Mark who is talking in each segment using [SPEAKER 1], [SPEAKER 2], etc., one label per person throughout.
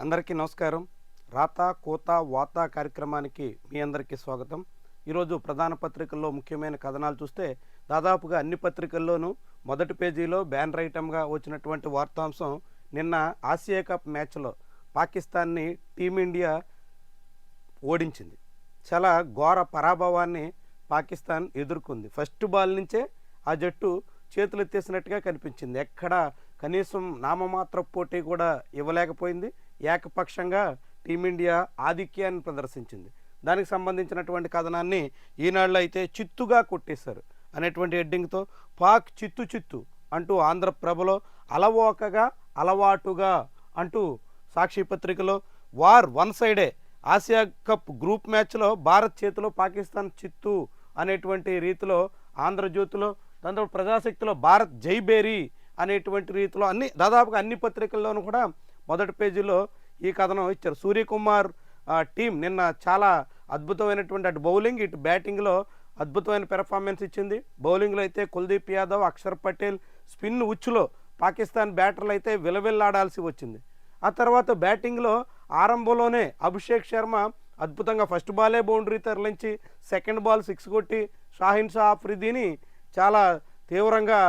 [SPEAKER 1] అందరికీ నమస్కారం. రాత కోత వాత కార్యక్రమానికి మీ అందరికీ స్వాగతం. ఈరోజు ప్రధాన పత్రికల్లో ముఖ్యమైన కథనాలు చూస్తే దాదాపుగా అన్ని పత్రికల్లోనూ మొదటి పేజీలో బ్యానర్ ఐటమ్గా వచ్చినటువంటి వార్తాంశం నిన్న ఆసియా కప్ మ్యాచ్లో పాకిస్తాన్ని టీమిండియా ఓడించింది. చాలా ఘోర పరాభవాన్ని పాకిస్తాన్ ఎదుర్కొంది. ఫస్ట్ బాల్ నుంచే ఆ జట్టు చేతులెత్తేసినట్టుగా కనిపించింది. ఎక్కడ కనీసం నామమాత్ర పోటీ కూడా ఇవ్వలేకపోయింది. ఏకపక్షంగా టీమిండియా ఆధిక్యాన్ని ప్రదర్శించింది. దానికి సంబంధించినటువంటి కథనాన్ని ఈనాడులో అయితే చిత్తుగా కొట్టేశారు అనేటువంటి హెడ్డింగ్తో పాక్ చిత్తు చిత్తు అంటూ ఆంధ్రప్రభలో అలవోకగా అలవాటుగా అంటూ సాక్షి పత్రికలో వార్ వన్ సైడే ఆసియా కప్ గ్రూప్ మ్యాచ్లో భారత్ చేతిలో పాకిస్తాన్ చిత్తు అనేటువంటి రీతిలో ఆంధ్రజ్యోతిలో, దాంతో ప్రజాశక్తిలో భారత్ జైబేరీ అనేటువంటి రీతిలో దాదాపుగా అన్ని పత్రికల్లోనూ కూడా మొదటి పేజీలో ఈ కథనం ఇచ్చారు. సూర్యకుమార్ టీం నిన్న చాలా అద్భుతమైనటువంటి అటు బౌలింగ్ ఇటు బ్యాటింగ్లో అద్భుతమైన పెర్ఫార్మెన్స్ ఇచ్చింది. బౌలింగ్లో అయితే కుల్దీప్ యాదవ్, అక్షర్ పటేల్, స్పిన్ ఉచ్చులో పాకిస్తాన్ బ్యాటర్లు అయితే విలవిల్లాడాల్సి వచ్చింది. ఆ తర్వాత బ్యాటింగ్లో ఆరంభంలోనే అభిషేక్ శర్మ అద్భుతంగా ఫస్ట్ బాలే బౌండరీ తరలించి సెకండ్ బాల్ 6 కొట్టి షాహిన్ షా ఆఫ్రిదీని చాలా తీవ్రంగా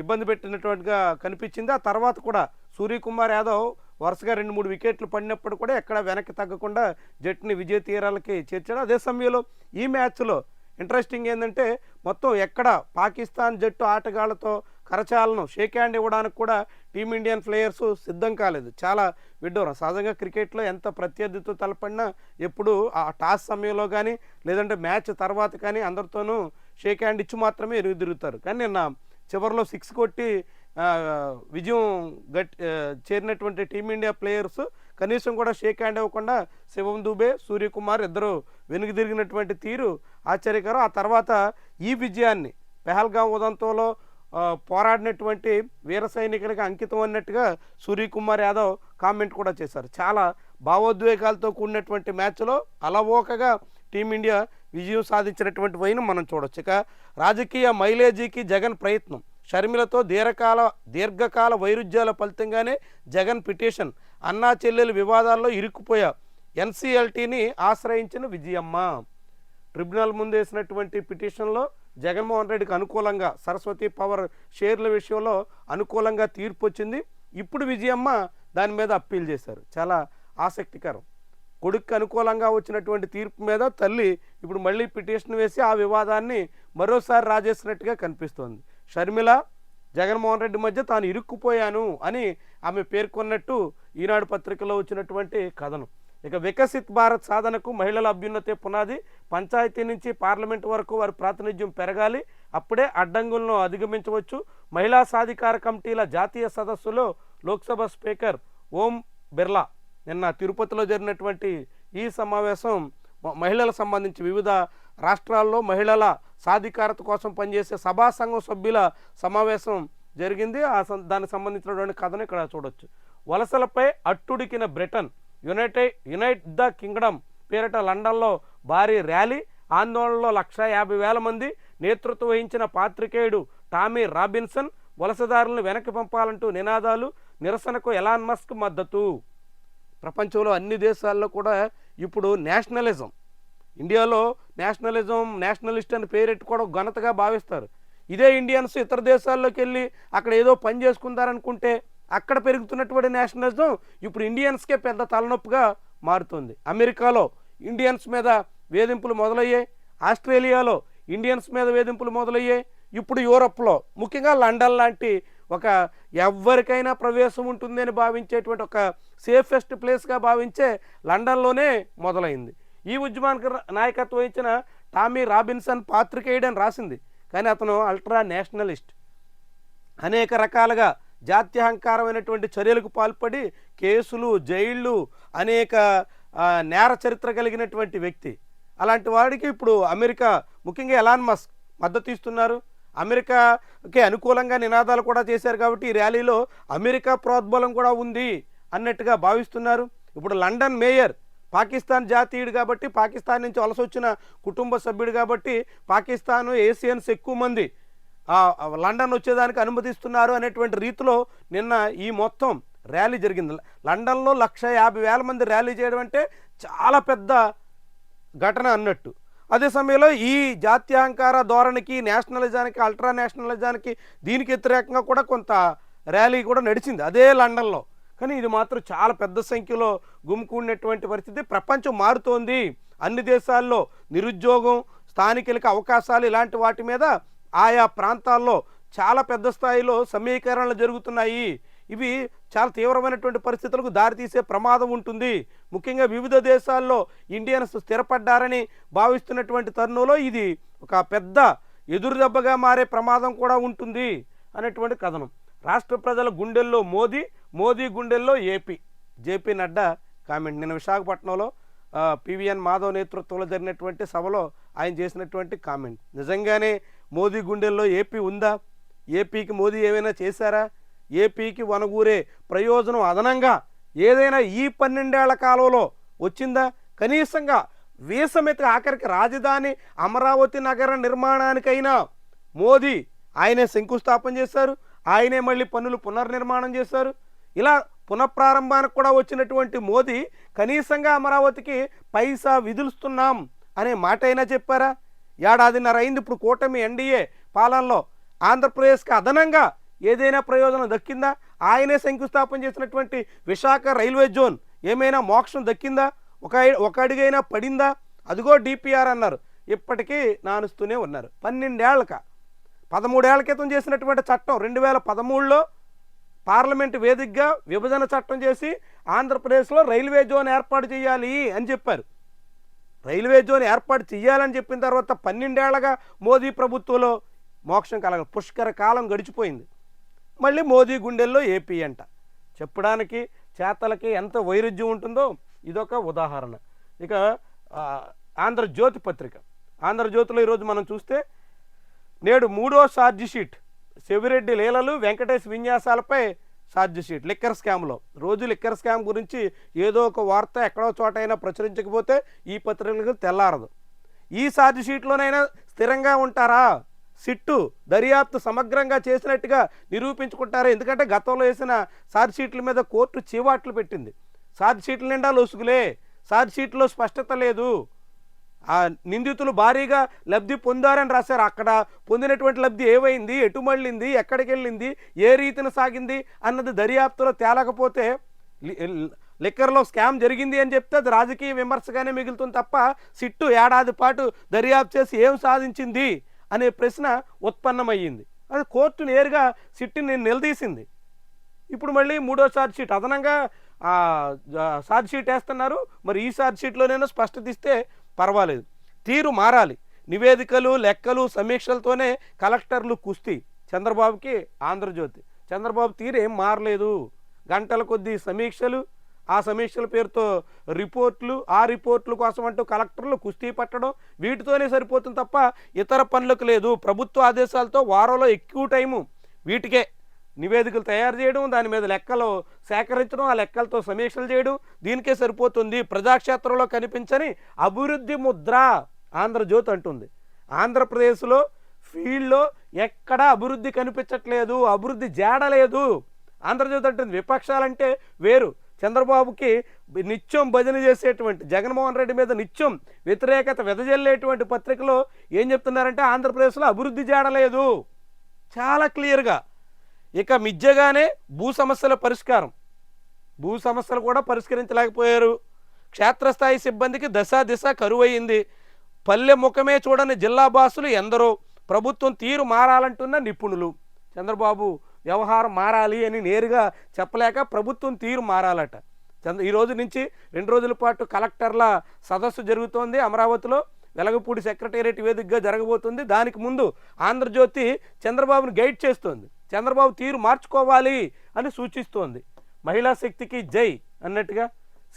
[SPEAKER 1] ఇబ్బంది పెట్టినటువంటిగా కనిపించింది. ఆ తర్వాత కూడా సూర్యకుమార్ యాదవ్ వరుసగా 2-3 వికెట్లు పడినప్పుడు కూడా ఎక్కడ వెనక్కి తగ్గకుండా జట్టుని విజయ తీరాలకి చేర్చాడు. అదే సమయంలో ఈ మ్యాచ్లో ఇంట్రెస్టింగ్ ఏంటంటే మొత్తం ఎక్కడ పాకిస్తాన్ జట్టు ఆటగాళ్లతో కరచాలను షేక్ హ్యాండ్ ఇవ్వడానికి కూడా టీమిండియన్ ప్లేయర్స్ సిద్ధం కాలేదు. చాలా విడ్డూరం. సహజంగా క్రికెట్లో ఎంత ప్రత్యర్థితో తలపడినా ఎప్పుడు ఆ టాస్ సమయంలో కానీ లేదంటే మ్యాచ్ తర్వాత కానీ అందరితోనూ షేక్ హ్యాండ్ ఇచ్చి మాత్రమే ఎరుగుదిరుగుతారు. కానీ నిన్న చివరిలో 6 కొట్టి విజయం చేరినటువంటి టీమిండియా ప్లేయర్స్ కనీసం కూడా షేక్ హ్యాండ్ ఇవ్వకుండా శివం దూబే, సూర్యకుమార్ ఇద్దరు వెనుక తిరిగినటువంటి తీరు ఆశ్చర్యకరం. ఆ తర్వాత ఈ విజయాన్ని పెహల్గాం ఉదంతంలో పోరాడినటువంటి వీర సైనికులకి అంకితం అన్నట్టుగా సూర్యకుమార్ యాదవ్ కామెంట్ కూడా చేశారు. చాలా భావోద్వేగాలతో కూడినటువంటి మ్యాచ్లో అలవోకగా టీమిండియా విజయం సాధించినటువంటి వైన మనం చూడొచ్చు. ఇక రాజకీయ మైలేజీకి జగన్ ప్రయత్నం, షర్మిలతో దీర్ఘకాల వైరుధ్యాల ఫలితంగానే జగన్ పిటిషన్, అన్నా చెల్లెలు వివాదాల్లో ఇరుక్కుపోయా ఎన్సీఎల్టీని ఆశ్రయించిన విజయమ్మ. ట్రిబ్యునల్ ముందు వేసినటువంటి పిటిషన్లో జగన్మోహన్ రెడ్డికి అనుకూలంగా సరస్వతి పవర్ షేర్ల విషయంలో అనుకూలంగా తీర్పు వచ్చింది. ఇప్పుడు విజయమ్మ దాని మీద అప్పీల్ చేశారు. చాలా ఆసక్తికరం. కొడుక్కి అనుకూలంగా వచ్చినటువంటి తీర్పు మీద తల్లి ఇప్పుడు మళ్ళీ పిటిషన్ వేసి ఆ వివాదాన్ని మరోసారి రాజేసినట్టుగా కనిపిస్తోంది. షర్మిల జగన్మోహన్ రెడ్డి మధ్య తాను ఇరుక్కుపోయాను అని ఆమె పేర్కొన్నట్టు ఈనాడు పత్రికలో వచ్చినటువంటి కథనం. ఇక వికసిత్ భారత్ సాధనకు మహిళల అభ్యున్నతే పునాది, పంచాయతీ నుంచి పార్లమెంటు వరకు వారి ప్రాతినిధ్యం పెరగాలి, అప్పుడే అడ్డంకులను అధిగమించవచ్చు. మహిళా సాధికార కమిటీల జాతీయ సదస్సులో లోక్సభ స్పీకర్ ఓం బిర్లా నిన్న తిరుపతిలో జరిగినటువంటి ఈ సమావేశం మహిళలకు సంబంధించి వివిధ రాష్ట్రాల్లో మహిళల సాధికారత కోసం పనిచేసే సభా సంఘం సభ్యుల సమావేశం జరిగింది. దానికి సంబంధించినటువంటి కథను ఇక్కడ చూడొచ్చు. వలసలపై అట్టుడికిన బ్రిటన్, యునైట్ ద కింగ్డమ్ పేరిట లండన్లో భారీ ర్యాలీ, ఆందోళనలో 150,000 మంది, నేతృత్వం వహించిన పాత్రికేయుడు టామీ రాబిన్సన్, వలసదారులను వెనక్కి పంపాలంటూ నినాదాలు, నిరసనకు ఎలాన్ మస్క్ మద్దతు. ప్రపంచంలో అన్ని దేశాల్లో కూడా ఇప్పుడు నేషనలిజం, ఇండియాలో నేషనలిస్ట్ అని పేరెట్టుకోవడం ఘనతగా భావిస్తారు. ఇదే ఇండియన్స్ ఇతర దేశాల్లోకి వెళ్ళి అక్కడ ఏదో పని చేసుకుంటారనుకుంటే అక్కడ పెరుగుతున్నటువంటి నేషనలిజం ఇప్పుడు ఇండియన్స్కే పెద్ద తలనొప్పిగా మారుతుంది. అమెరికాలో ఇండియన్స్ మీద వేధింపులు మొదలయ్యాయి, ఆస్ట్రేలియాలో ఇండియన్స్ మీద వేధింపులు మొదలయ్యాయి, ఇప్పుడు యూరప్లో ముఖ్యంగా లండన్ లాంటి ఒక ఎవరికైనా ప్రవేశం ఉంటుందని భావించేటువంటి ఒక సేఫెస్ట్ ప్లేస్గా భావించే లండన్లోనే మొదలైంది. ఈ ఉద్యమానికి నాయకత్వం వహించిన టామీ రాబిన్సన్ పాత్రికేయుడని రాసింది. కానీ అతను అల్ట్రా నేషనలిస్ట్, అనేక రకాలుగా జాత్యహంకారమైనటువంటి చర్యలకు పాల్పడి కేసులు, జైళ్ళు, అనేక నేర చరిత్ర కలిగినటువంటి వ్యక్తి. అలాంటి వాడికి ఇప్పుడు అమెరికా ముఖ్యంగా ఎలాన్ మస్క్ మద్దతు ఇస్తున్నారు. అమెరికాకి అనుకూలంగా నినాదాలు కూడా చేశారు కాబట్టి ఈ ర్యాలీలో అమెరికా ప్రోద్బలం కూడా ఉంది అన్నట్టుగా భావిస్తున్నారు. ఇప్పుడు లండన్ మేయర్ పాకిస్తాన్ జాతీయుడు కాబట్టి, పాకిస్తాన్ నుంచి వలస వచ్చిన కుటుంబ సభ్యుడు కాబట్టి పాకిస్తాను ఏషియన్స్ ఎక్కువ మంది లండన్ వచ్చేదానికి అనుమతిస్తున్నారు అనేటువంటి రీతిలో నిన్న ఈ మొత్తం ర్యాలీ జరిగింది. లండన్లో 1,50,000 మంది ర్యాలీ చేయడం అంటే చాలా పెద్ద ఘటన అన్నట్టు. అదే సమయంలో ఈ జాత్యహంకార ధోరణికి, నేషనలిజానికి, అల్ట్రా నేషనలిజానికి దీనికి వ్యతిరేకంగా కూడా కొంత ర్యాలీ కూడా నడిచింది అదే లండన్లో. కానీ ఇది మాత్రం చాలా పెద్ద సంఖ్యలో గుమికూడినటువంటి పరిస్థితి. ప్రపంచం మారుతోంది. అన్ని దేశాల్లో నిరుద్యోగం, స్థానికులకి అవకాశాలు ఇలాంటి వాటి మీద ఆయా ప్రాంతాల్లో చాలా పెద్ద స్థాయిలో సమీకరణలు జరుగుతున్నాయి. ఇవి చాలా తీవ్రమైనటువంటి పరిస్థితులకు దారితీసే ప్రమాదం ఉంటుంది. ముఖ్యంగా వివిధ దేశాల్లో ఇండియన్స్ స్థిరపడ్డారని భావిస్తున్నటువంటి తరుణంలో ఇది ఒక పెద్ద ఎదురుదెబ్బగా మారే ప్రమాదం కూడా ఉంటుంది అనేటువంటి కథనం. రాష్ట్ర ప్రజల గుండెల్లో మోదీ, మోదీ గుండెల్లో ఏపీ. JP Nadda comment. నిన్న విశాఖపట్నంలో పివిఎన్ మాధవ్ నేతృత్వంలో జరిగినటువంటి సభలో ఆయన చేసినటువంటి కామెంట్. నిజంగానే మోదీ గుండెల్లో ఏపీ ఉందా? ఏపీకి మోదీ ఏమైనా చేశారా? ఏపీకి వనగూరే ప్రయోజనం అదనంగా ఏదైనా ఈ 12 ఏళ్ల కాలంలో వచ్చిందా? కనీసంగా వీసమెత్తి ఆఖరికి రాజధాని అమరావతి నగర నిర్మాణానికైనా మోదీ ఆయనే శంకుస్థాపన చేశారు. ఆయనే మళ్ళీ పన్నులు పునర్నిర్మాణం చేశారు. ఇలా పునఃప్రారంభానికి కూడా వచ్చినటువంటి మోదీ కనీసంగా అమరావతికి పైసా విధులుస్తున్నాం అనే మాట అయినా చెప్పారా? ఏడాదిన్నర అయింది ఇప్పుడు కూటమి ఎన్డీఏ పాలనలో. ఆంధ్రప్రదేశ్కి అదనంగా ఏదైనా ప్రయోజనం దక్కిందా? ఆయనే శంకుస్థాపన చేసినటువంటి విశాఖ రైల్వే జోన్ ఏమైనా మోక్షం దక్కిందా? ఒక అడుగైనా పడిందా? అదిగో డిపిఆర్ అన్నారు, ఇప్పటికీ నానుస్తూనే ఉన్నారు. 12 ఏళ్ళక 13 ఏళ్ల క్రితం చేసినటువంటి చట్టం 2013లో పార్లమెంటు వేదికగా విభజన చట్టం చేసి ఆంధ్రప్రదేశ్లో రైల్వే జోన్ ఏర్పాటు చేయాలి అని చెప్పారు. రైల్వే జోన్ ఏర్పాటు చేయాలని చెప్పిన తర్వాత 12 ఏళ్లగా మోదీ ప్రభుత్వంలో మోక్షం కలగదు. పుష్కర కాలం గడిచిపోయింది. మళ్ళీ మోదీ గుండెల్లో ఏపీ అంట. చెప్పడానికి చేతలకి ఎంత వైరుధ్యం ఉంటుందో ఇదొక ఉదాహరణ. ఇక ఆంధ్రజ్యోతి పత్రిక. ఆంధ్రజ్యోతిలో ఈరోజు మనం చూస్తే నేడు 3వ ఛార్జ్ షీట్. శివిరెడ్డి లీలలు, వెంకటేష్ విన్యాసాలపై ఛార్జ్ షీట్. లిక్కర్ స్కామ్లో రోజు లిక్కర్ స్కామ్ గురించి ఏదో ఒక వార్త ఎక్కడో చోట అయినా ప్రచురించకపోతే ఈ పత్రికలకు తెల్లారదు. ఈ ఛార్జ్ షీట్లోనైనా స్థిరంగా ఉంటారా? సిట్టు దర్యాప్తు సమగ్రంగా చేసినట్టుగా నిరూపించుకుంటారు. ఎందుకంటే గతంలో వేసిన ఛార్జ్ షీట్ల మీద కోర్టు చీవాట్లు పెట్టింది. ఛార్జ్ షీట్ల నిండా లొసుగులే, ఛార్జ్ షీట్లో స్పష్టత లేదు. ఆ నిందితులు భారీగా లబ్ధి పొందారని రాశారు. అక్కడ పొందినటువంటి లబ్ధి ఏమైంది, ఎటు మళ్ళింది, ఎక్కడికి వెళ్ళింది, ఏ రీతిన సాగింది అన్నది దర్యాప్తులో తేలకపోతే లిక్కర్లో స్కామ్ జరిగింది అని చెప్తే అది రాజకీయ విమర్శగానే మిగులుతుంది తప్ప సిట్టు ఏడాది పాటు దర్యాప్తు చేసి ఏం సాధించింది అనే ప్రశ్న ఉత్పన్నమయ్యింది. అది కోర్టు నేరుగా సిట్టుని నిలదీసింది. ఇప్పుడు మళ్ళీ 3వ ఛార్జ్ షీట్ అదనంగా ఛార్జ్ షీట్ వేస్తున్నారు. మరి ఈ ఛార్జ్ షీట్లోనైనా స్పష్టత ఇస్తే పర్వాలేదు. తీరు మారాలి. నివేదికలు, లెక్కలు, సమీక్షలతోనే కలెక్టర్లు కుస్తీ. చంద్రబాబుకి ఆంధ్రజ్యోతి. చంద్రబాబు తీరు ఏం మారలేదు. గంటల కొద్దీ సమీక్షలు, ఆ సమీక్షల పేరుతో రిపోర్ట్లు, ఆ రిపోర్ట్ల కోసం అంటూ కలెక్టర్లు కుస్తీ పట్టడం, వీటితోనే సరిపోతుంది తప్ప ఇతర పనులకు లేదు. ప్రభుత్వ ఆదేశాలతో వారంలో ఎక్కువ టైము వీటికే నివేదికలు తయారు చేయడం, దాని మీద లెక్కలు సేకరించడం, ఆ లెక్కలతో సమీక్షలు చేయడం, దీనికే సరిపోతుంది. ప్రజాక్షేత్రంలో కనిపించని అభివృద్ధి ముద్ర ఆంధ్రజ్యోతి అంటుంది. ఆంధ్రప్రదేశ్లో ఫీల్డ్లో ఎక్కడా అభివృద్ధి కనిపించట్లేదు, అభివృద్ధి జాడలేదు. ఆంధ్రజ్యోతి అంటుంది విపక్షాలంటే వేరు. చంద్రబాబుకి నిత్యం భజన చేసేటువంటి జగన్మోహన్ రెడ్డి మీద నిత్యం వ్యతిరేకత వెదజల్లేటువంటి పత్రికలో ఏం చెప్తున్నారంటే ఆంధ్రప్రదేశ్లో అభివృద్ధి జాడలేదు చాలా క్లియర్గా. ఇక మిథ్యగానే భూ సమస్యల పరిష్కారం. భూ సమస్యలు కూడా పరిష్కరించలేకపోయారు. క్షేత్రస్థాయి సిబ్బందికి దిశ కరువయింది. పల్లె ముఖమే చూడని జిల్లా బాసులు ఎందరో. ప్రభుత్వం తీరు మారాలంటున్న నిపుణులు. చంద్రబాబు వ్యవహారం మారాలి అని నేరుగా చెప్పలేక ప్రభుత్వం తీరు మారాలట. ఈ రోజు నుంచి 2 రోజుల పాటు కలెక్టర్ల సదస్సు జరుగుతోంది అమరావతిలో. వెలగపూడి సెక్రటేరియట్ వేదికగా జరగబోతుంది. దానికి ముందు ఆంధ్రజ్యోతి చంద్రబాబును గైడ్ చేస్తోంది. చంద్రబాబు తీరు మార్చుకోవాలి అని సూచిస్తోంది. మహిళా శక్తికి జై అన్నట్టుగా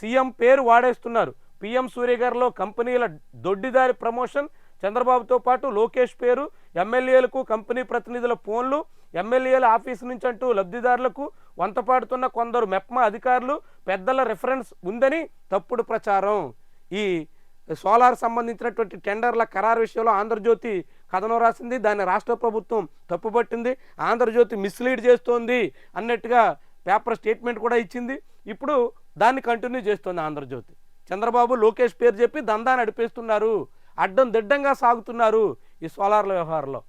[SPEAKER 1] సీఎం పేరు వాడేస్తున్నారు. పిఎం సూర్యగారిలో కంపెనీల దొడ్డిదారి ప్రమోషన్. చంద్రబాబుతో పాటు లోకేష్ పేరు. ఎమ్మెల్యేలకు కంపెనీ ప్రతినిధుల ఫోన్లు. ఎమ్మెల్యేల ఆఫీసు నుంచి అంటూ లబ్ధిదారులకు వంతపాడుతున్న కొందరు మెప్మా అధికారులు. పెద్దల రెఫరెన్స్ ఉందని తప్పుడు ప్రచారం. ఈ సోలార్ సంబంధించినటువంటి టెండర్ల ఖరారు విషయంలో ఆంధ్రజ్యోతి కథనం రాసింది. దాన్ని రాష్ట్ర ప్రభుత్వం తప్పుపట్టింది. ఆంధ్రజ్యోతి మిస్లీడ్ చేస్తోంది అన్నట్టుగా పేపర్ స్టేట్మెంట్ కూడా ఇచ్చింది. ఇప్పుడు దాన్ని కంటిన్యూ చేస్తుంది ఆంధ్రజ్యోతి. చంద్రబాబు లోకేష్ పేరు చెప్పి దందా నడిపేస్తున్నారు, అడ్డం దిడ్డంగా సాగుతున్నారు ఈ సోలార్ల వ్యవహారంలో.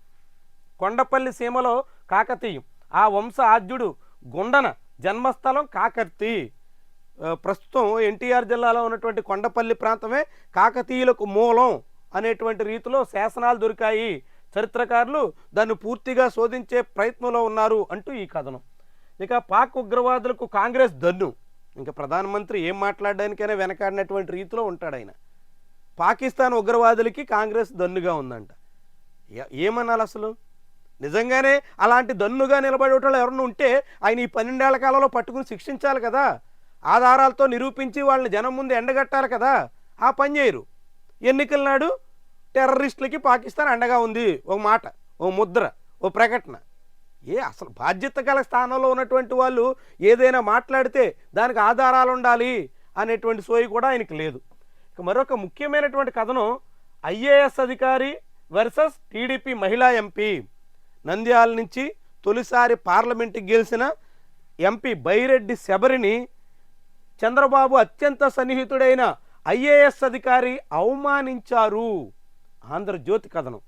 [SPEAKER 1] కొండపల్లి సీమలో కాకతీయం, ఆ వంశ ఆద్యుడు గుండన జన్మస్థలం కాకర్తి. ప్రస్తుతం ఎన్టీఆర్ జిల్లాలో ఉన్నటువంటి కొండపల్లి ప్రాంతమే కాకతీయులకు మూలం అనేటువంటి రీతిలో శాసనాలు దొరికాయి. చరిత్రకారులు దాన్ని పూర్తిగా శోధించే ప్రయత్నంలో ఉన్నారు అంటూ ఈ కథనం. ఇక పాక్ ఉగ్రవాదులకు కాంగ్రెస్ దన్ను. ఇంకా ప్రధానమంత్రి ఏం మాట్లాడడానికైనా వెనకాడినటువంటి రీతిలో ఉంటాడు ఆయన. పాకిస్తాన్ ఉగ్రవాదులకి కాంగ్రెస్ దన్నుగా ఉందంట. ఏమనాలి అసలు? నిజంగానే అలాంటి దన్నుగా నిలబడేటోళ్ళు ఎవరన్నా ఉంటే ఆయన ఈ 12 ఏళ్ల కాలంలో పట్టుకుని శిక్షించాలి కదా, ఆధారాలతో నిరూపించి వాళ్ళని జనం ముందు ఎండగట్టాలి కదా. ఆ పని చేయరు. ఎన్నికల నాడు టెర్రరిస్టులకి పాకిస్తాన్ అండగా ఉంది, ఒక మాట, ఓ ముద్ర, ఓ ప్రకటన. అసలు బాధ్యత గల స్థానంలో ఉన్నటువంటి వాళ్ళు ఏదైనా మాట్లాడితే దానికి ఆధారాలు ఉండాలి అనేటువంటి సోయి కూడా ఆయనకి లేదు. ఇక మరొక ముఖ్యమైనటువంటి కథనం, ఐఏఎస్ అధికారి వర్సెస్ టీడీపీ మహిళా ఎంపీ. నంద్యాల నుంచి తొలిసారి పార్లమెంటుకి గెలిచిన ఎంపీ బైరెడ్డి శబరిని చంద్రబాబు అత్యంత సన్నిహితుడైన ఐఏఎస్ అధికారి అవమానించారు. ఆంధ్రజ్యోతి కథనం.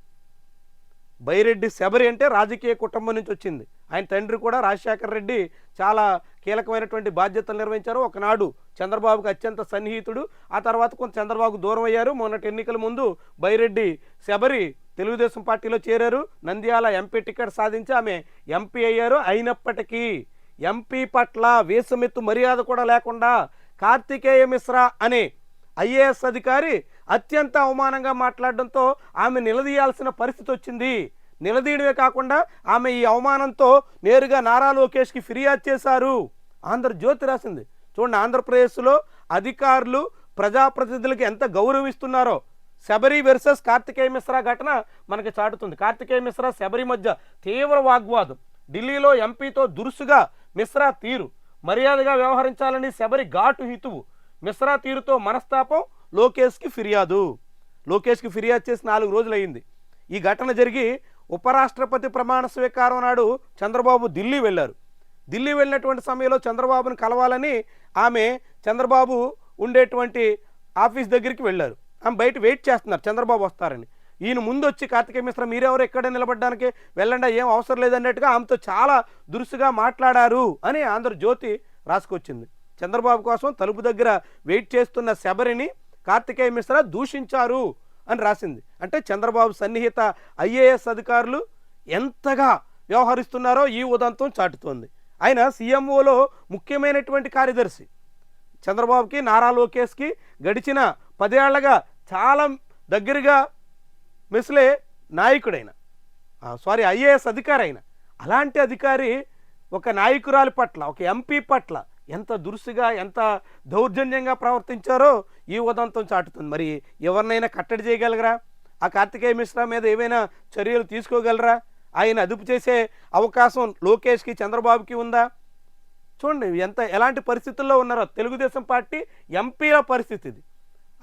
[SPEAKER 1] బైరెడ్డి శబరి అంటే రాజకీయ కుటుంబం నుంచి వచ్చింది. ఆయన తండ్రి కూడా రాజశేఖర రెడ్డి చాలా కీలకమైనటువంటి బాధ్యతలు నిర్వహించారు. ఒకనాడు చంద్రబాబుకు అత్యంత సన్నిహితుడు. ఆ తర్వాత కొంత చంద్రబాబుకు దూరం అయ్యారు. మొన్నటి ఎన్నికల ముందు బైరెడ్డి శబరి తెలుగుదేశం పార్టీలో చేరారు. నంద్యాల ఎంపీ టికెట్ సాధించి ఆమె ఎంపీ అయ్యారు. అయినప్పటికీ ఎంపీ పట్ల వేసమెత్తు మర్యాద కూడా లేకుండా కార్తికేయ మిశ్రా అనే ఐఏఎస్ అధికారి అత్యంత అవమానంగా మాట్లాడడంతో ఆమె నిలదీయాల్సిన పరిస్థితి వచ్చింది. నిలదీయడమే కాకుండా ఆమె ఈ అవమానంతో నేరుగా నారా లోకేష్కి ఫిర్యాదు చేశారు. ఆంధ్రజ్యోతి రాసింది. చూడండి, ఆంధ్రప్రదేశ్లో అధికారులు ప్రజాప్రతినిధులకు ఎంత గౌరవిస్తున్నారో శబరి వర్సెస్ కార్తికేయ మిశ్రా ఘటన మనకి చాటుతుంది. కార్తికేయ మిశ్రా శబరి మధ్య తీవ్ర వాగ్వాదం. ఢిల్లీలో ఎంపీతో దురుసుగా మిశ్రా తీరు, మర్యాదగా వ్యవహరించాలని శబరి ఘాటు హితువు. మిశ్రా తీరుతో మనస్తాపం, లోకేష్కి ఫిర్యాదు. లోకేష్కి ఫిర్యాదు చేసి 4 రోజులు అయింది. ఈ ఘటన జరిగి ఉపరాష్ట్రపతి ప్రమాణ స్వీకారం నాడు చంద్రబాబు ఢిల్లీ వెళ్ళారు. ఢిల్లీ వెళ్ళినటువంటి సమయంలో చంద్రబాబును కలవాలని ఆమె చంద్రబాబు ఉండేటువంటి ఆఫీస్ దగ్గరికి వెళ్ళారు. ఆమె బయట వెయిట్ చేస్తున్నారు చంద్రబాబు వస్తారని. ఈయన ముందు వచ్చి కార్తికేయ మిశ్రా మీరెవరు ఎక్కడ నిలబడడానికి, వెళ్ళండి, ఏం అవసరం లేదన్నట్టుగా ఆమెతో చాలా దురుసుగా మాట్లాడారు అని ఆంధ్రజ్యోతి రాసుకొచ్చింది. చంద్రబాబు కోసం తలుపు దగ్గర వెయిట్ చేస్తున్న శబరిని కార్తికేయ మిశ్రా దూషించారు అని రాసింది. అంటే చంద్రబాబు సన్నిహిత ఐఏఎస్ అధికారులు ఎంతగా వ్యవహరిస్తున్నారో ఈ ఉదంతం చాటుతోంది. ఆయన సీఎంఓలో ముఖ్యమైనటువంటి కార్యదర్శి. చంద్రబాబుకి నారా లోకేష్కి గడిచిన 10 ఏళ్లగా చాలా దగ్గరగా మెస్లే నాయకుడైన ఐఏఎస్ అధికారి అయిన అలాంటి అధికారి ఒక నాయకురాలి పట్ల, ఒక ఎంపీ పట్ల ఎంత దురుసుగా, ఎంత దౌర్జన్యంగా ప్రవర్తించారో ఈ ఉదంతం చాటుతుంది. మరి ఎవరినైనా కట్టడి చేయగలరా? ఆ కార్తికేయ మిశ్రా మీద ఏవైనా చర్యలు తీసుకోగలరా? ఆయన అదుపు చేసే అవకాశం లోకేష్కి, చంద్రబాబుకి ఉందా? చూడండి ఎలాంటి పరిస్థితుల్లో ఉన్నారో తెలుగుదేశం పార్టీ ఎంపీల పరిస్థితి ఇది.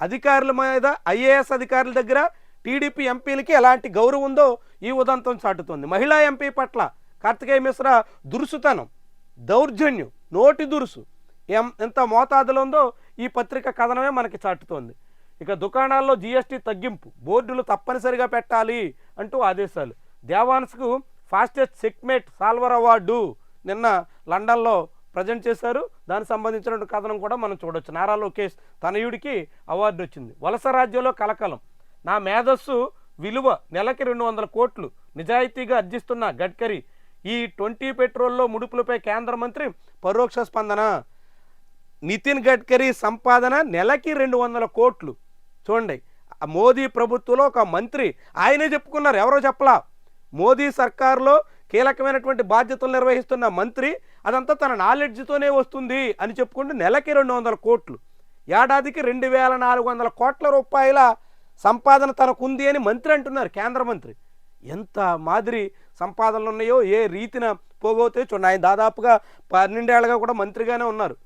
[SPEAKER 1] అధికారుల మీద, ఐఏఎస్ అధికారుల దగ్గర టీడీపీ ఎంపీలకి ఎలాంటి గౌరవం ఉందో ఈ ఉదంతం చాటుతోంది. మహిళా ఎంపీ పట్ల కార్తికేయ మిశ్రా దురుసుతనం, దౌర్జన్యం, నోటి దురుసు ఎంత మోతాదులో ఉందో ఈ పత్రిక కథనమే మనకి చాటుతోంది. ఇక దుకాణాల్లో జీఎస్టీ తగ్గింపు, బోర్డులు తప్పనిసరిగా పెట్టాలి అంటూ ఆదేశాలు. దేవాన్స్కు ఫాస్టెస్ట్ చెక్మేట్ సాల్వర్ అవార్డు నిన్న లండన్లో ప్రజెంట్ చేశారు. దానికి సంబంధించిన కథనం కూడా మనం చూడొచ్చు. నారా లోకేష్ తనయుడికి అవార్డు వచ్చింది. వలస రాజ్యంలో కలకలం, నా మేధస్సు విలువ నెలకి 200 కోట్లు నిజాయితీగా అర్జిస్తున్న గడ్కరీ. ఈ 20 పెట్రోల్లో ముడుపులపై కేంద్ర మంత్రి పరోక్ష స్పందన. నితిన్ గడ్కరీ సంపాదన నెలకి 200 కోట్లు. చూడండి, మోదీ ప్రభుత్వంలో ఒక మంత్రి ఆయనే చెప్పుకున్నారు, ఎవరో చెప్పలా. మోదీ సర్కారులో కీలకమైనటువంటి బాధ్యతలు నిర్వహిస్తున్న మంత్రి అదంతా తన నాలెడ్జ్తోనే వస్తుంది అని చెప్పుకుంటూ నెలకి 200 కోట్లు, ఏడాదికి 2400 కోట్ల రూపాయల సంపాదన తనకుంది అని మంత్రి అంటున్నారు, కేంద్ర మంత్రి. ఎంత మాదిరి సంపాదనలు ఉన్నాయో, ఏ రీతిన పోగవుతాయో చూడండి. ఆయన దాదాపుగా 12 ఏళ్ళగా కూడా మంత్రిగానే ఉన్నారు.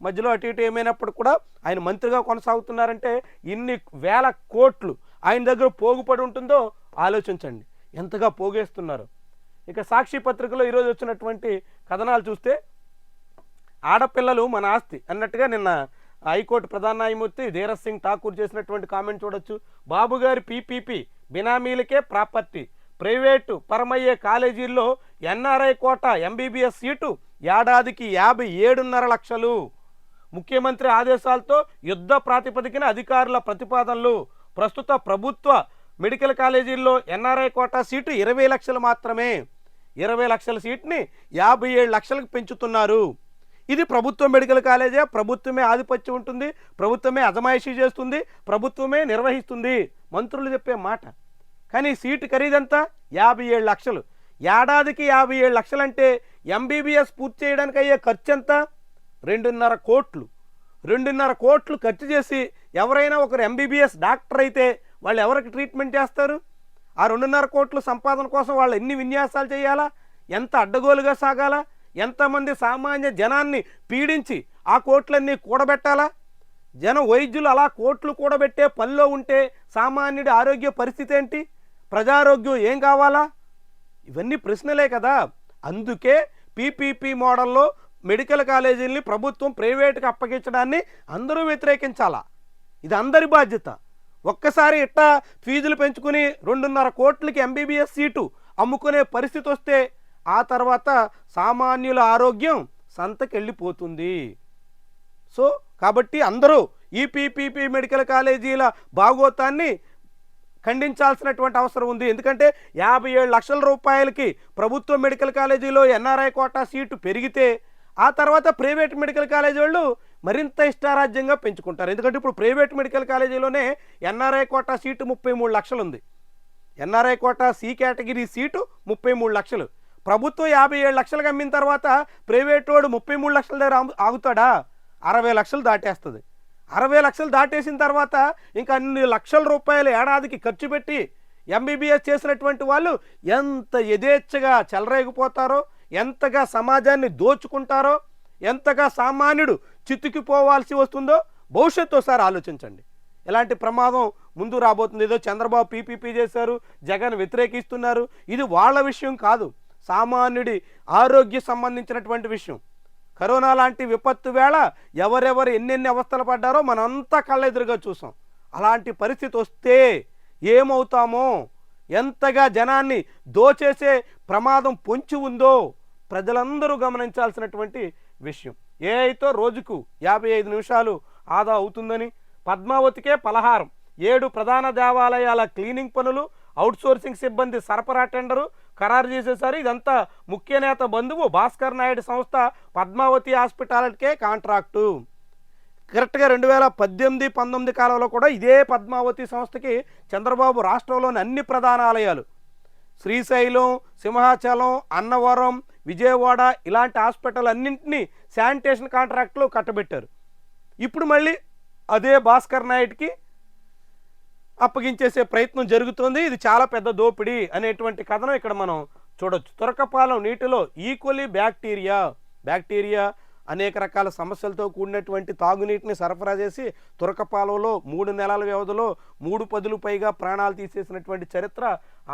[SPEAKER 1] మధ్యలో అటు ఇటు ఏమైనప్పుడు కూడా ఆయన మంత్రిగా కొనసాగుతున్నారంటే ఇన్ని వేల కోట్లు ఆయన దగ్గర పోగుపడి ఉంటుందో ఆలోచించండి, ఎంతగా పోగేస్తున్నారు. ఇక సాక్షి పత్రికలో ఈరోజు వచ్చినటువంటి కథనాలు చూస్తే ఆడపిల్లలు మన ఆస్తి అన్నట్టుగా నిన్న హైకోర్టు ప్రధాన న్యాయమూర్తి ధీరజ్ సింగ్ ఠాకూర్ చేసినటువంటి కామెంట్ చూడొచ్చు. బాబు గారి పీపీపీ బినామీలకే ప్రాపర్టీ, ప్రైవేటు పరమయ్యే కాలేజీల్లో ఎన్ఆర్ఐ కోట ఎంబీబీఎస్ సీటు ఏడాదికి 57.5 లక్షలు. ముఖ్యమంత్రి ఆదేశాలతో యుద్ధ ప్రాతిపదికన అధికారుల ప్రతిపాదనలు. ప్రస్తుత ప్రభుత్వ మెడికల్ కాలేజీల్లో ఎన్ఆర్ఐ కోటా సీటు 20 లక్షలు మాత్రమే. 20 లక్షల సీట్ని 57 లక్షలకు పెంచుతున్నారు. ఇది ప్రభుత్వ మెడికల్ కాలేజే, ప్రభుత్వమే ఆధిపత్యం ఉంటుంది, ప్రభుత్వమే అజమాయిషీ చేస్తుంది, ప్రభుత్వమే నిర్వహిస్తుంది, మంత్రులు చెప్పే మాట. కానీ సీటు ఖరీదంతా 57 లక్షలు. ఏడాదికి 57 లక్షలంటే ఎంబీబీఎస్ పూర్తి చేయడానికి అయ్యే ఖర్చు ఎంత? 2.5 కోట్లు. 2.5 కోట్లు ఖర్చు చేసి ఎవరైనా ఒకరు ఎంబీబీఎస్ డాక్టర్ అయితే వాళ్ళు ఎవరికి ట్రీట్మెంట్ చేస్తారు? ఆ 2.5 కోట్ల సంపాదన కోసం వాళ్ళు ఎన్ని విన్యాసాలు చేయాలా? ఎంత అడ్డగోలుగా సాగాలా? ఎంతమంది సామాన్య జనాన్ని పీడించి ఆ కోట్లన్నీ కూడబెట్టాలా? వైద్యులు అలా కోట్లు కూడబెట్టే పనిలో ఉంటే సామాన్యుడి ఆరోగ్య పరిస్థితి ఏంటి? ప్రజారోగ్యం ఏం కావాలా? ఇవన్నీ ప్రశ్నలే కదా. అందుకే పీపీపీ మోడల్లో మెడికల్ కాలేజీల్ని ప్రభుత్వం ప్రైవేటుకి అప్పగించడాన్ని అందరూ వ్యతిరేకించాలా. ఇది అందరి బాధ్యత. ఒక్కసారి ఇట్టా ఫీజులు పెంచుకుని 2.5 కోట్లకి ఎంబీబీఎస్ సీటు అమ్ముకునే పరిస్థితి వస్తే ఆ తర్వాత సామాన్యుల ఆరోగ్యం సంతకెళ్ళిపోతుంది. సో కాబట్టి అందరూ ఈ పీపీపీ మెడికల్ కాలేజీల భాగోతాన్ని ఖండించాల్సినటువంటి అవసరం ఉంది. ఎందుకంటే 57 లక్షల రూపాయలకి ప్రభుత్వ మెడికల్ కాలేజీలో ఎన్ఆర్ఐ కోటా సీటు పెరిగితే ఆ తర్వాత ప్రైవేట్ మెడికల్ కాలేజీ వాళ్ళు మరింత ఇష్టారాజ్యంగా పెంచుకుంటారు. ఎందుకంటే ఇప్పుడు ప్రైవేట్ మెడికల్ కాలేజీలోనే ఎన్ఆర్ఐ కోటా సీటు 33 లక్షలు ఉంది. NRI quota C category seat 33 లక్షలు. ప్రభుత్వం 57 లక్షలకు అమ్మిన తర్వాత ప్రైవేట్ వాడు 33 లక్షల దగ్గర ఆగుతాడా? 60 లక్షలు దాటేస్తుంది. 60 లక్షలు దాటేసిన తర్వాత ఇంకా అన్ని లక్షల రూపాయలు ఏడాదికి ఖర్చు పెట్టి ఎంబీబీఎస్ చేసినటువంటి వాళ్ళు ఎంత యథేచ్ఛగా చెలరేగిపోతారో, ఎంతగా సమాజాన్ని దోచుకుంటారో, ఎంతగా సామాన్యుడు చితికిపోవాల్సి వస్తుందో భవిష్యత్తు ఒకసారి ఆలోచించండి. ఇలాంటి ప్రమాదం ముందు రాబోతుంది. ఏదో చంద్రబాబు పీపీపీ చేశారు, జగన్ వ్యతిరేకిస్తున్నారు, ఇది వాళ్ళ విషయం కాదు, సామాన్యుడి ఆరోగ్య సంబంధించినటువంటి విషయం. కరోనా లాంటి విపత్తు వేళ ఎవరెవరు ఎన్నెన్ని అవస్థలు పడ్డారో మనంతా కళ్ళెదురుగా చూసాం. అలాంటి పరిస్థితి వస్తే ఏమవుతామో, ఎంతగా జనాన్ని దోచేసే ప్రమాదం పొంచి ఉందో ప్రజలందరూ గమనించాల్సినటువంటి విషయం. ఏ అయితే రోజుకు 55 నిమిషాలు ఆదా అవుతుందని, పద్మావతికే పలహారం, 7 ప్రధాన దేవాలయాల క్లీనింగ్ పనులు, అవుట్సోర్సింగ్ సిబ్బంది సరఫరా టెండరు ఖరారు చేసేసారు. ఇదంతా ముఖ్య నేత బంధువు భాస్కర్ నాయుడు సంస్థ పద్మావతి హాస్పిటాలిటీకే కాంట్రాక్టు. కరెక్ట్గా 2018-19 కాలంలో కూడా ఇదే పద్మావతి సంస్థకి చంద్రబాబు రాష్ట్రంలోని అన్ని ప్రధాన ఆలయాలు శ్రీశైలం, సింహాచలం, అన్నవరం, విజయవాడ ఇలాంటి హాస్పిటల్ అన్నింటినీ శానిటేషన్ కాంట్రాక్టులు కట్టబెట్టారు. ఇప్పుడు మళ్ళీ అదే భాస్కర్ నాయుడికి అప్పగించేసే ప్రయత్నం జరుగుతుంది. ఇది చాలా పెద్ద దోపిడీ అనేటువంటి కథనం ఇక్కడ మనం చూడొచ్చు. తురకపాలెం నీటిలో ఈక్వలీ బ్యాక్టీరియా అనేక రకాల సమస్యలతో కూడినటువంటి తాగునీటిని సరఫరా చేసి తురకపాలెంలో 3 నెలల వ్యవధిలో 3 పదులు పైగా ప్రాణాలు తీసేసినటువంటి చరిత్ర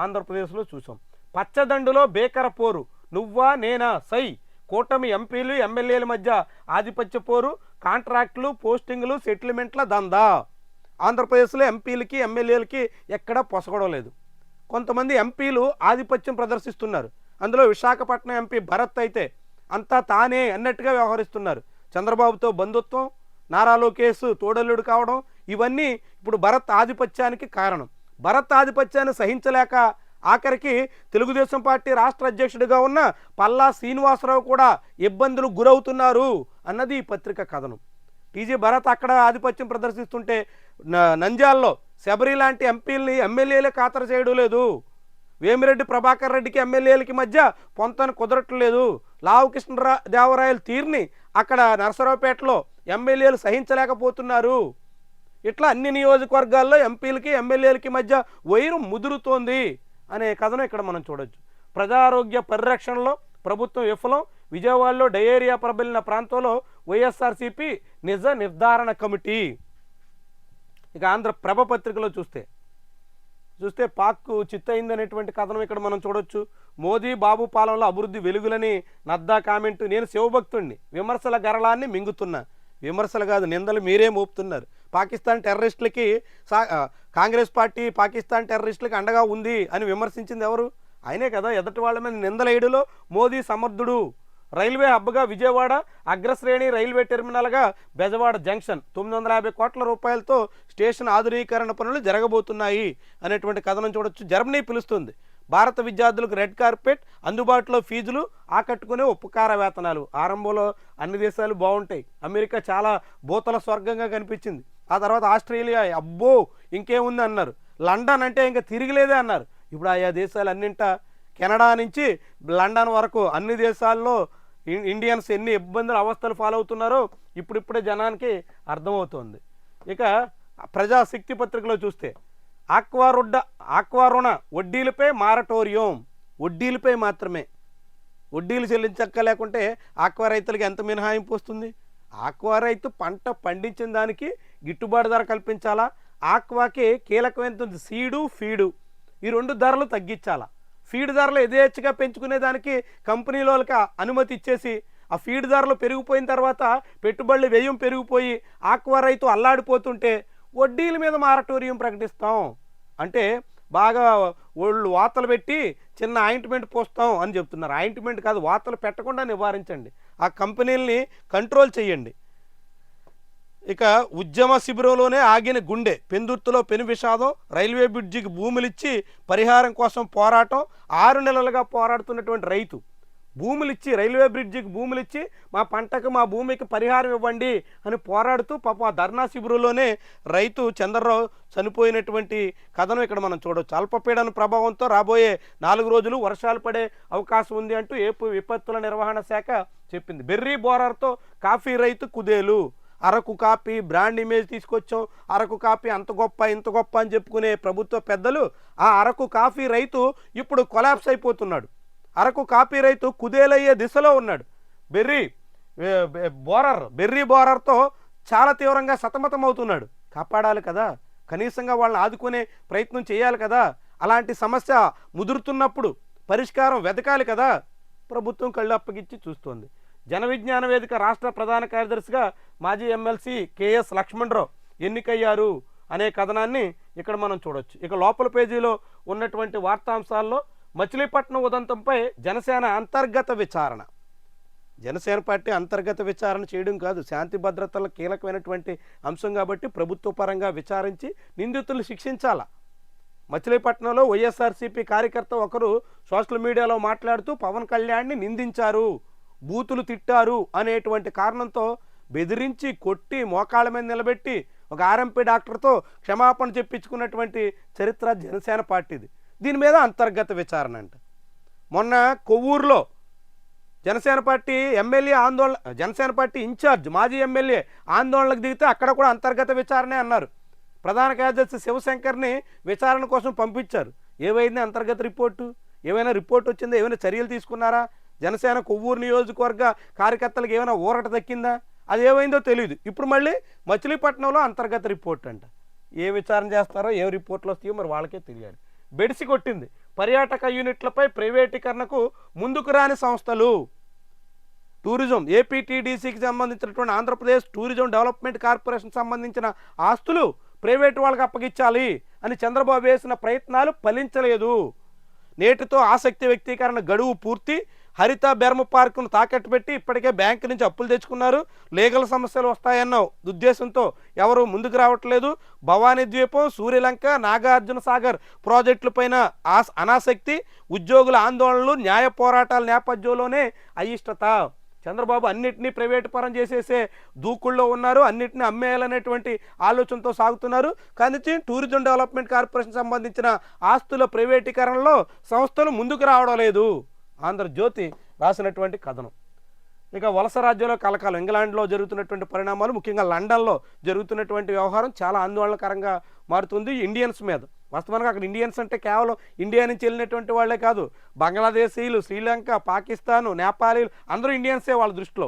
[SPEAKER 1] ఆంధ్రప్రదేశ్లో చూసాం. పచ్చదండులో బేకర పోరు, నువ్వా నేనా సై, కూటమి ఎంపీలు ఎమ్మెల్యేల మధ్య ఆధిపత్య పోరు, కాంట్రాక్టులు, పోస్టింగులు, సెటిల్మెంట్ల దందా. ఆంధ్రప్రదేశ్లో ఎంపీలకి ఎమ్మెల్యేలకి ఎక్కడా పొసగడం లేదు. కొంతమంది ఎంపీలు ఆధిపత్యం ప్రదర్శిస్తున్నారు. అందులో విశాఖపట్నం ఎంపీ భరత్ అయితే అంతా తానే అన్నట్టుగా వ్యవహరిస్తున్నారు. చంద్రబాబుతో బంధుత్వం, నారా లోకేష్ తోడల్లుడు కావడం, ఇవన్నీ ఇప్పుడు భరత్ ఆధిపత్యానికి కారణం. భరత్ ఆధిపత్యాన్ని సహించలేక ఆఖరికి తెలుగుదేశం పార్టీ రాష్ట్ర అధ్యక్షుడిగా ఉన్న పల్లా శ్రీనివాసరావు కూడా ఇబ్బందులు గురవుతున్నారు అన్నది ఈ పత్రిక కథనం. టీజీ భరత్ అక్కడ ఆధిపత్యం ప్రదర్శిస్తుంటే నంద్యాలలో శబరి లాంటి ఎంపీలని ఎమ్మెల్యేలే ఖాతరు చేయడం లేదు. వేమిరెడ్డి ప్రభాకర్ రెడ్డికి ఎమ్మెల్యేలకి మధ్య పొంతన కుదరట్లేదు. లావు కృష్ణదేవరాయల తీరుని అక్కడ నరసరావుపేటలో ఎమ్మెల్యేలు సహించలేకపోతున్నారు. ఇట్లా అన్ని నియోజకవర్గాల్లో ఎంపీలకి ఎమ్మెల్యేలకి మధ్య వైరం ముదురుతోంది అనే కథను ఇక్కడ మనం చూడొచ్చు. ప్రజారోగ్య పరిరక్షణలో ప్రభుత్వం విఫలం. విజయవాడలో డయేరియా ప్రబలిన ప్రాంతంలో వైఎస్ఆర్సీపీ నిజ నిర్ధారణ కమిటీ. ఇక ఆంధ్రప్రభ పత్రికలో చూస్తే పాక్ చిత్తయిందనేటువంటి కథనం ఇక్కడ మనం చూడొచ్చు. మోదీ బాబు పాలనలో అభివృద్ధి వెలుగులని నడ్డా కామెంటు. నేను శివభక్తుణ్ణి, విమర్శల గరళాన్ని మింగుతున్నా. విమర్శలు కాదు, నిందలు మీరే మోపుతున్నారు. పాకిస్తాన్ టెర్రరిస్టులకి కాంగ్రెస్ పార్టీ పాకిస్తాన్ టెర్రరిస్టులకి అండగా ఉంది అని విమర్శించింది ఎవరు? ఆయనే కదా. ఎదటి వాళ్ళ మీద నిందలేయడంలో మోదీ సమర్థుడు. రైల్వే హబ్గా విజయవాడ, అగ్రశ్రేణి రైల్వే టెర్మినల్గా బెజవాడ జంక్షన్, 950 కోట్ల రూపాయలతో స్టేషన్ ఆధునీకరణ పనులు జరగబోతున్నాయి అనేటువంటి కథనం చూడొచ్చు. జర్మనీ పిలుస్తుంది, భారత విద్యార్థులకు రెడ్ కార్పెట్, అందుబాటులో ఫీజులు, ఆకట్టుకునే ఉపకార వేతనాలు. ఆరంభంలో అన్ని దేశాలు బాగుంటాయి, అమెరికా చాలా భూతల స్వర్గంగా కనిపించింది. ఆ తర్వాత ఆస్ట్రేలియా అబ్బో ఇంకేముంది అన్నారు, లండన్ అంటే ఇంకా తిరిగిలేదే అన్నారు. ఇప్పుడు ఆయా దేశాలు అన్నింటా కెనడా నుంచి లండన్ వరకు అన్ని దేశాల్లో ఇండియన్స్ ఎన్ని ఇబ్బందులు అవస్థలు ఫాలో అవుతున్నారో ఇప్పుడిప్పుడే జనానికి అర్థమవుతోంది. ఇక ప్రజాశక్తి పత్రికలో చూస్తే ఆక్వా రుణ వడ్డీలపై మారటోరియం, వడ్డీలపై మాత్రమే. వడ్డీలు చెల్లించక్క లేకుంటే ఆక్వా రైతులకి ఎంత మినహాయింపు వస్తుంది? ఆక్వా రైతు పంట పండించిన దానికి గిట్టుబాటు ధర కల్పించాలా? ఆక్వాకి కీలకమైన సీడు, ఫీడు, ఈ రెండు ధరలు తగ్గించాలా? ఫీడ్ ధరలు యథేచ్ఛగా పెంచుకునే దానికి కంపెనీలకి అనుమతి ఇచ్చేసి ఆ ఫీడ్ ధరలు పెరిగిపోయిన తర్వాత పెట్టుబడుల వ్యయం పెరిగిపోయి ఆక్వా రైతు అల్లాడిపోతుంటే వడ్డీల మీద మారటోరియం ప్రకటిస్తాం అంటే బాగా వాళ్ళు వాతలు పెట్టి చిన్న ఆయింట్మెంట్ పోస్తాం అని చెప్తున్నారు. ఆయింట్మెంట్ కాదు, వాతలు పెట్టకుండా నివారించండి, ఆ కంపెనీలని కంట్రోల్ చేయండి. ఇక ఉద్యమ శిబిరంలోనే ఆగిన గుండె, పెందుర్తిలో పెను విషాదం, రైల్వే బ్రిడ్జికి భూములిచ్చి పరిహారం కోసం పోరాటం. 6 నెలలుగా పోరాడుతున్నటువంటి రైతు భూములిచ్చి, రైల్వే బ్రిడ్జికి భూములిచ్చి మా పంటకు మా భూమికి పరిహారం ఇవ్వండి అని పోరాడుతూ పాపం ఆ ధర్నా శిబిరంలోనే రైతు చంద్రరావు చనిపోయినటువంటి కథను ఇక్కడ మనం చూడవచ్చు. అల్పపీడన ప్రభావంతో రాబోయే 4 రోజులు వర్షాలు పడే అవకాశం ఉంది అంటూ ఏపీ విపత్తుల నిర్వహణ శాఖ చెప్పింది. బెర్రీ బోరర్తో కాఫీ రైతు కుదేలు. అరకు కాపీ బ్రాండ్ ఇమేజ్ తీసుకొచ్చాం, అరకు కాపీ అంత గొప్ప ఇంత గొప్ప అని చెప్పుకునే ప్రభుత్వ పెద్దలు ఆ అరకు కాఫీ రైతు ఇప్పుడు కొలాప్స్ అయిపోతున్నాడు. అరకు కాఫీ రైతు కుదేలయ్యే దిశలో ఉన్నాడు. బెర్రీ బోరర్తో చాలా తీవ్రంగా సతమతం అవుతున్నాడు. కాపాడాలి కదా, కనీసంగా వాళ్ళని ఆదుకునే ప్రయత్నం చేయాలి కదా. అలాంటి సమస్య ముదురుతున్నప్పుడు పరిష్కారం వెతకాలి కదా. ప్రభుత్వం కళ్ళు అప్పగించి చూస్తోంది. జన విజ్ఞాన వేదిక రాష్ట్ర ప్రధాన కార్యదర్శిగా మాజీ ఎమ్మెల్సీ కేఎస్ లక్ష్మణరావు ఎన్నికయ్యారు అనే కథనాన్ని ఇక్కడ మనం చూడొచ్చు. ఇక లోపల పేజీలో ఉన్నటువంటి వార్తాంశాల్లో మచిలీపట్నం ఉదంతంపై జనసేన అంతర్గత విచారణ. జనసేన పార్టీ అంతర్గత విచారణ చేయడం కాదు, శాంతి భద్రతల కీలకమైనటువంటి అంశం కాబట్టి ప్రభుత్వ పరంగా విచారించి నిందితులు శిక్షించాల. మచిలీపట్నంలో వైఎస్ఆర్సీపీ కార్యకర్త ఒకరు సోషల్ మీడియాలో మాట్లాడుతూ పవన్ కళ్యాణ్ని నిందించారు, బూతులు తిట్టారు అనేటువంటి కారణంతో బెదిరించి కొట్టి మోకాళ్ళ మీద నిలబెట్టి ఒక ఆర్ఎంపీ డాక్టర్తో క్షమాపణ చెప్పించుకున్నటువంటి చరిత్ర జనసేన పార్టీది. దీని మీద అంతర్గత విచారణ అంట. మొన్న కొవ్వూరులో జనసేన పార్టీ ఎమ్మెల్యే ఆందోళన, జనసేన పార్టీ ఇన్ఛార్జ్ మాజీ ఎమ్మెల్యే ఆందోళనకు దిగితే అక్కడ కూడా అంతర్గత విచారణే అన్నారు. ప్రధాన కార్యదర్శి శివశంకర్ని విచారణ కోసం పంపించారు. ఏమైంది అంతర్గత రిపోర్టు? ఏమైనా రిపోర్ట్ వచ్చిందా? ఏమైనా చర్యలు తీసుకున్నారా? జనసేన కొవ్వూరు నియోజకవర్గ కార్యకర్తలకు ఏమైనా ఊరట దక్కిందా? అది ఏమైందో తెలియదు. ఇప్పుడు మళ్ళీ మచిలీపట్నంలో అంతర్గత రిపోర్ట్ అంట. ఏ విచారణ చేస్తారో ఏ రిపోర్ట్లు వస్తాయో మరి వాళ్ళకే తెలియాలి. బెడిసి కొట్టింది పర్యాటక యూనిట్లపై ప్రైవేటీకరణకు ముందుకు రాని సంస్థలు. టూరిజం ఏపీటీడీసీకి సంబంధించినటువంటి ఆంధ్రప్రదేశ్ టూరిజం డెవలప్మెంట్ కార్పొరేషన్ సంబంధించిన ఆస్తులు ప్రైవేటు వాళ్ళకి అప్పగించాలి అని చంద్రబాబు వేసిన ప్రయత్నాలు ఫలించలేదు. నేటితో ఆసక్తి వ్యక్తీకరణ గడువు పూర్తి. హరిత బెర్మ పార్కును తాకట్టు పెట్టి ఇప్పటికే బ్యాంకు నుంచి అప్పులు తెచ్చుకున్నారు. లీగల్ సమస్యలు వస్తాయన్న ఉద్దేశంతో ఎవరు ముందుకు రావట్లేదు. భవానీ ద్వీపం, సూర్యలంక, నాగార్జున సాగర్ ప్రాజెక్టులపైన అనాసక్తి, ఉద్యోగుల ఆందోళనలు, న్యాయ పోరాటాల నేపథ్యంలోనే అయిష్టత. చంద్రబాబు అన్నిటినీ ప్రైవేటు పరం చేసేసే దూకుల్లో ఉన్నారు, అన్నిటినీ అమ్మేయాలనేటువంటి ఆలోచనతో సాగుతున్నారు. కానీ టూరిజం డెవలప్మెంట్ కార్పొరేషన్ సంబంధించిన ఆస్తుల ప్రైవేటీకరణలో సంస్థలు ముందుకు రావడం లేదు. ఆంధ్రజ్యోతి రాసినటువంటి కథనం. ఇక వలస రాజ్యంలో కలకాలం, ఇంగ్లాండ్లో జరుగుతున్నటువంటి పరిణామాలు, ముఖ్యంగా లండన్లో జరుగుతున్నటువంటి వ్యవహారం చాలా ఆందోళనకరంగా మారుతుంది ఇండియన్స్ మీద. వాస్తవానికి అక్కడ ఇండియన్స్ అంటే కేవలం ఇండియా నుంచి వెళ్ళినటువంటి వాళ్ళే కాదు, బంగ్లాదేశీయులు, శ్రీలంక, పాకిస్తాను, నేపాలీలు అందరూ ఇండియన్సే వాళ్ళ దృష్టిలో.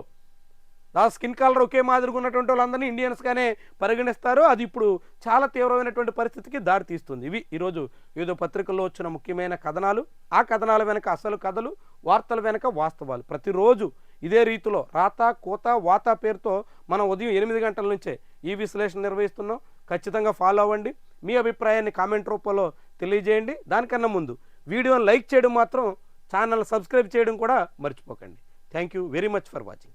[SPEAKER 1] ఆ స్కిన్ కలర్ ఒకే మాదిరిగా ఉన్నటువంటి వాళ్ళందరినీ ఇండియన్స్గానే పరిగణిస్తారు. అది ఇప్పుడు చాలా తీవ్రమైనటువంటి పరిస్థితికి దారి తీస్తుంది. ఇవి ఈరోజు వివిధ పత్రికల్లో వచ్చిన ముఖ్యమైన కథనాలు. ఆ కథనాల వెనక అసలు కథలు, వార్తల వెనక వాస్తవాలు. ప్రతిరోజు ఇదే రీతిలో రాత, కోత, వాత పేరుతో మనం ఉదయం 8 గంటల నుంచే ఈ విశ్లేషణ నిర్వహిస్తున్నాం. ఖచ్చితంగా ఫాలో అవ్వండి. మీ అభిప్రాయాన్ని కామెంట్ రూపంలో తెలియజేయండి. దానికన్నా ముందు వీడియోని లైక్ చేయడం మాత్రం, ఛానల్ సబ్స్క్రైబ్ చేయడం కూడా మర్చిపోకండి. Thank you very much for watching.